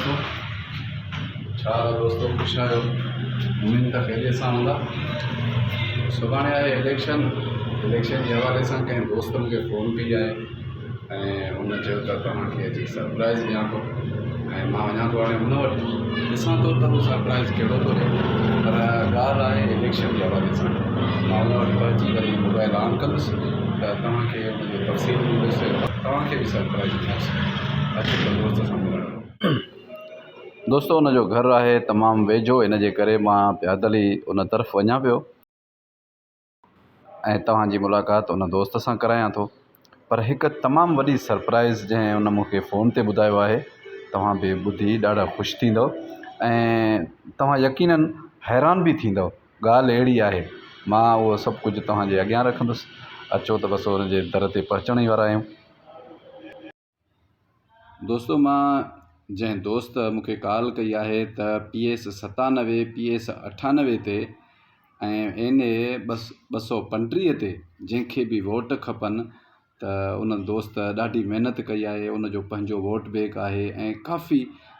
दोस्तों, खुश आहियो। उम्मीद त खैरियत सां हूंदा। सुभाणे आहे इलेक्शन जे हवाले सां कंहिं दोस्त मूंखे फ़ोन कई आहे ऐं उन चयो त तव्हांखे अची सरप्राइज़ ॾियां थो ऐं मां वञा थो हाणे हुन वटि, ॾिसां थो त उहो सरप्राइज़ कहिड़ो थो थिए। पर ॻाल्हि आहे इलेक्शन जे हवाले सां। मां हुन वटि पहुची करे मोबाइल ऑन कंदुसि त तव्हांखे हुनजो तफ़सील ॾींदुसि, तव्हांखे बि सरप्राइज़ ॾींदुसि। अचो त दोस्त सां मिलणु। दोस्तो, उनजो घरु आहे तमामु वेझो, इन जे करे मां पैदल ई उन तरफ़ वञा पियो ऐं तव्हांजी मुलाक़ात उन दोस्त सां करायां थो। पर हिकु तमामु वॾी सरप्राइज़ जंहिं उन मूंखे फ़ोन ते ॿुधायो आहे, तव्हां बि ॿुधी ॾाढा ख़ुशि थींदव ऐं तव्हां यकीनन हैरान बि थींदव। ॻाल्हि अहिड़ी आहे, मां उहो सभु कुझु तव्हांजे अॻियां रखंदुसि। अचो त बसि हुनजे दर ते पहुचण ई वारा आहियूं। दोस्तो, मां जंहिं दोस्त मूंखे कॉल कई आहे त PS 97 PS 98 ते ऐं NA 235 ते जंहिंखे बि वोट खपनि, त उन दोस्त ॾाढी महिनत कई आहे। उनजो पंहिंजो वोट बैंक आहे ऐं काफ़ी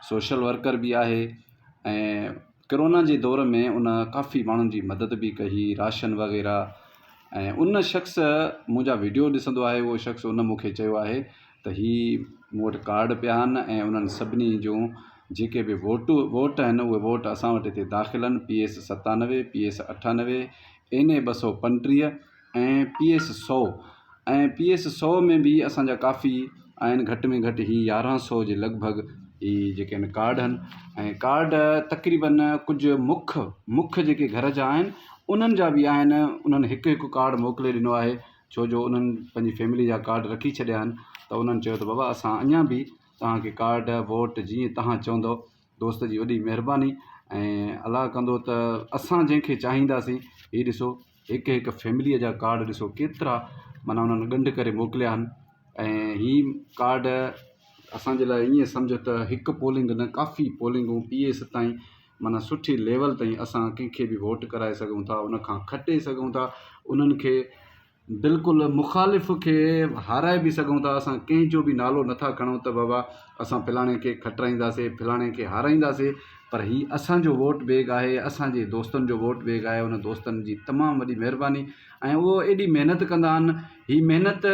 सोशल वर्कर बि आहे ऐं कोरोना जे दौर में उन काफ़ी माण्हुनि जी मदद बि कई, राशन वग़ैरह। ऐं उन शख़्स मुंहिंजा वीडियो ॾिसंदो आहे। उहो शख़्स उन मूंखे चयो आहे त हीअ मूं वटि कार्ड पिया आहिनि ऐं उन्हनि सभिनी जूं जेके बि वोट आहिनि उहे वोट असां वटि हिते दाख़िल आहिनि। PS 97 PS 98 NA 235 ऐं PS 100 ऐं PS 100 में बि असांजा काफ़ी आहिनि। घटि में घटि ही 1100 जे लॻभॻि ही जेके आहिनि कार्ड आहिनि ऐं कार्ड तक़रीबन कुझु मुख्य जेके घर जा आहिनि उन्हनि जा बि आहिनि। उन्हनि हिकु हिकु कार्ड मोकिले ॾिनो आहे, छो जो उन्हनि पंहिंजी फैमिली जा कार्ड रखी छॾिया आहिनि। त उन्हनि चयो त बाबा असां अञा बि तव्हांखे कार्ड वोट जीअं तव्हां चवंदव। दोस्त जी वॾी महिरबानी ऐं अलाह कंदो त असां जंहिंखे चाहींदासीं। हीअ ॾिसो, हिकु हिकु फैमिलीअ जा कार्ड ॾिसो केतिरा माना उन्हनि ॻंढ करे मोकिलिया आहिनि। ऐं हीअ कार्ड असांजे लाइ ईअं सम्झो त हिकु पोलिंग न, काफ़ी पोलिंगूं PS ताईं माना सुठी लेवल ताईं असां कंहिंखे बि वोट कराए सघूं था, उनखां खटे सघूं था, उन्हनि खे बिल्कुलु मुखालिफ़ खे हाराए बि सघूं था। असां कंहिंजो बि नालो नथा खणूं त बाबा असां फलाणे खे खटाईंदासीं, फलाणे खे हाराईंदासीं। पर हीअ असांजो वोट बैंक आहे, असांजे दोस्तनि जो वोट बैंक आहे। उन दोस्तनि जी तमामु वॾी महिरबानी ऐं उहो एॾी महिनत कंदा आहिनि। हीअ महिनत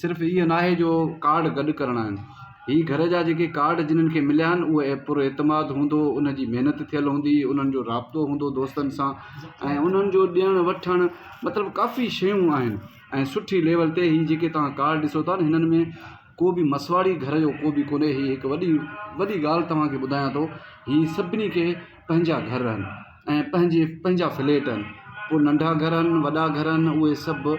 सिर्फ़ु इहा नाहे जो कार्ड गॾु करणा आहिनि। हीअ घर जा जेके कार्ड जिन्हनि खे मिलिया आहिनि उहे पूरो एतमाद हूंदो, उनजी महिनत थियल हूंदी, उन्हनि जो राब्तो हूंदो दोस्तनि सां ऐं उन्हनि जो ॾियणु वठणु मतिलबु काफ़ी शयूं आहिनि ऐं सुठी लेवल ते। हीअ जेके तव्हां कार्ड ॾिसो था न, हिननि में को बि मसवाड़ी घर जो को बि कोन्हे। हीअ हिकु वॾी ॻाल्हि तव्हांखे ॿुधायां थो। हीअ सभिनी खे पंहिंजा घर आहिनि ऐं पंहिंजा फ्लैट आहिनि। पोइ नंढा घर आहिनि, वॾा घर आहिनि, उहे सभु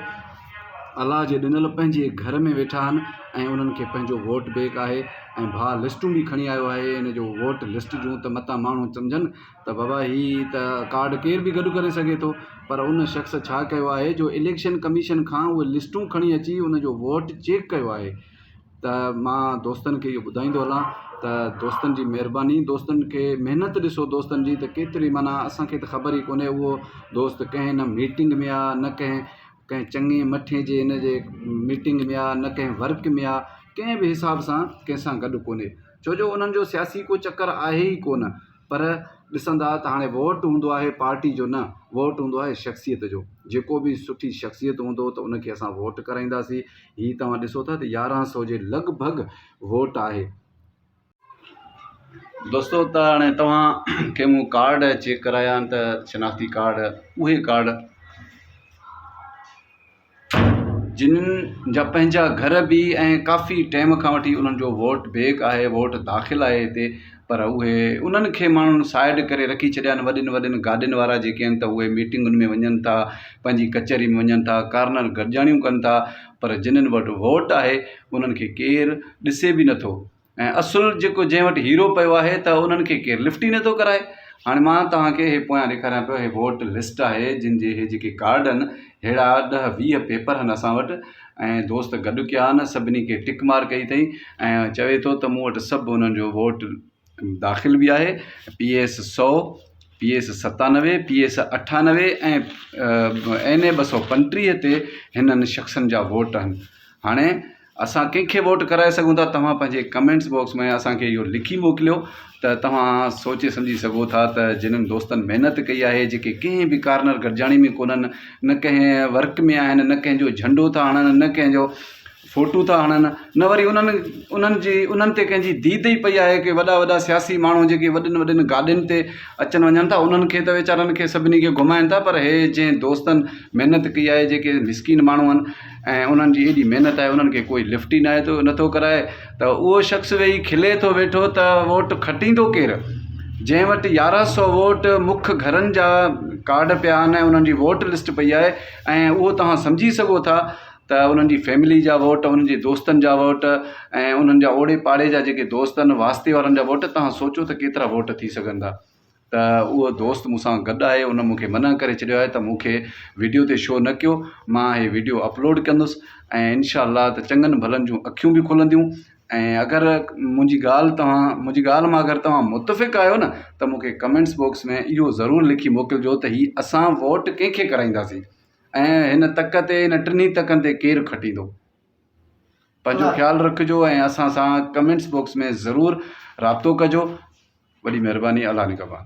अलाह जे ॾिनल पंहिंजे घर में वेठा आहिनि ऐं उन्हनि खे पंहिंजो वोट बैंक आहे। ऐं भाउ लिस्टूं बि खणी आयो आहे, इन जो वोट लिस्ट जूं, त मतां माण्हू सम्झनि त बाबा हीअ त कार्ड केर बि गॾु करे सघे थो। पर उन शख़्स छा कयो आहे जो इलेक्शन कमीशन खां उहे लिस्टूं खणी अची उनजो वोट चेक कयो आहे। त मां दोस्तनि खे इहो ॿुधाईंदो हलां त दोस्तनि जी महिरबानी, दोस्तनि खे महिनत ॾिसो दोस्तनि जी त केतिरी, माना असांखे त ख़बर ई कोन्हे उहो दोस्त कंहिं न मीटिंग में आहे, न कंहिं चङे मथे जे इन जे मीटिंग में आहे, न कंहिं वर्क में आहे, कंहिं बि हिसाब सां कंहिंसां गॾु कोन्हे। छो जो उन्हनि जो सियासी को चकर आहे ई कोन। पर ॾिसंदा त हाणे वोट हूंदो आहे पार्टी जो न, वोट हूंदो आहे शख़्सियत जो। जेको बि सुठी शख़्सियत हूंदो त उनखे असां वोट कराईंदासीं। हीअ तव्हां ॾिसो था त 1100 जे लॻभॻि वोट आहे। दोस्तो, त हाणे तव्हां खे मूं कार्ड चेक कराया आहिनि त शनाख़्ती कार्ड, उहे कार्ड जिन्हनि जा पंहिंजा घर बि ऐं काफ़ी टाइम खां वठी उन्हनि जो वोट बैंक आहे, वोट दाख़िल आहे हिते। पर उहे उन्हनि खे माण्हुनि साइड करे रखी छॾिया आहिनि। वॾियुनि वॾियुनि गाॾियुनि वारा जेके आहिनि त उहे मीटिंगुनि में वञनि था, पंहिंजी कचहरी में वञनि था, कार्नर गॾिजाणियूं कनि था। पर जिन्हनि वटि वोट आहे उन्हनि खे केरु ॾिसे बि नथो ऐं असुलु जेको जंहिं वटि हीरो पियो आहे त उन्हनि खे केरु लिफ्ट ई नथो कराए। हाणे मां तव्हांखे हे पोयां ॾेखारियां पियो, हे वोट लिस्ट आहे जिन जे हे जेके कार्ड आहिनि। अहिड़ा 10-20 पेपर आहिनि असां वटि ऐं दोस्त गॾु कया आहिनि, सभिनी खे टिक मार कई अथई ऐं चवे थो त मूं वटि सभु उन्हनि जो वोट दाख़िल बि आहे। PS 100 PS 97 PS 98 ऐं NA 235 ते हिननि शख़्सनि जा वोट आहिनि। हाणे असां कंहिंखे वोट कराए सघूं था तव्हां पंहिंजे कमेंट्स बॉक्स में असांखे इहो लिखी मोकिलियो त तव्हां सोचे सम्झी सघो था त जिन्हनि दोस्तनि महिनत कई आहे जेके कंहिं बि कार्नर गॾिजाणी में कोन्हनि न कंहिं वर्क में आहिनि न कंहिंजो झंडो था हणनि न कंहिंजो फ़ोटू था हणनि न वरी उन्हनि ते कंहिंजी दीद ई पई आहे कि वॾा वॾा सियासी माण्हू जेके वॾनि वॾनि गाॾियुनि ते अचनि वञनि था उन्हनि खे त वीचारनि खे सभिनी खे घुमाइनि था पर हे जंहिं दोस्तनि महिनत कई आहे जेके मिसकिन माण्हू आहिनि ऐं उन्हनि जी एॾी महिनत आहे उन्हनि खे कोई लिफ्ट ई नथो कराए त उहो शख़्स वेही खिले थो वेठो त वोट खटींदो केरु जंहिं वटि 1100 वोट मुख्य घरनि जा कार्ड पिया आहिनि ऐं उन्हनि जी वोट लिस्ट पई आहे ऐं उहो तव्हां सम्झी सघो था त उन्हनि जी फैमिली जा वोट उन्हनि जे दोस्तनि जा वोट ऐं उन्हनि जा ओड़े पाड़े जा जेके दोस्त आहिनि वास्ते वारनि जा वोट तव्हां सोचो त केतिरा वोट थी सघनि था त उहो दोस्त मूंसां गॾु आहे उन मूंखे मना करे छॾियो आहे त मूंखे वीडियो ते शो न कयो मां हे वीडियो अपलोड कंदुसि ऐं इनशा त चङनि भलनि जूं अखियूं बि खुलंदियूं ऐं अगरि मुंहिंजी ॻाल्हि मां अगरि तव्हां मुतफ़िक़ आहियो न त मूंखे कमेंट्स बॉक्स में इहो ज़रूरु लिखी मोकिलिजो त हीअ असां वोट कंहिंखे कराईंदासीं ऐं हिन तक ते हिन टिनी तकनि ते केरु खटींदो पंहिंजो ख़्यालु रखिजो ऐं असां सां कमेंट्स बॉक्स में ज़रूरु राब्तो कजो वॾी महिरबानी अल्लाह निगहबान।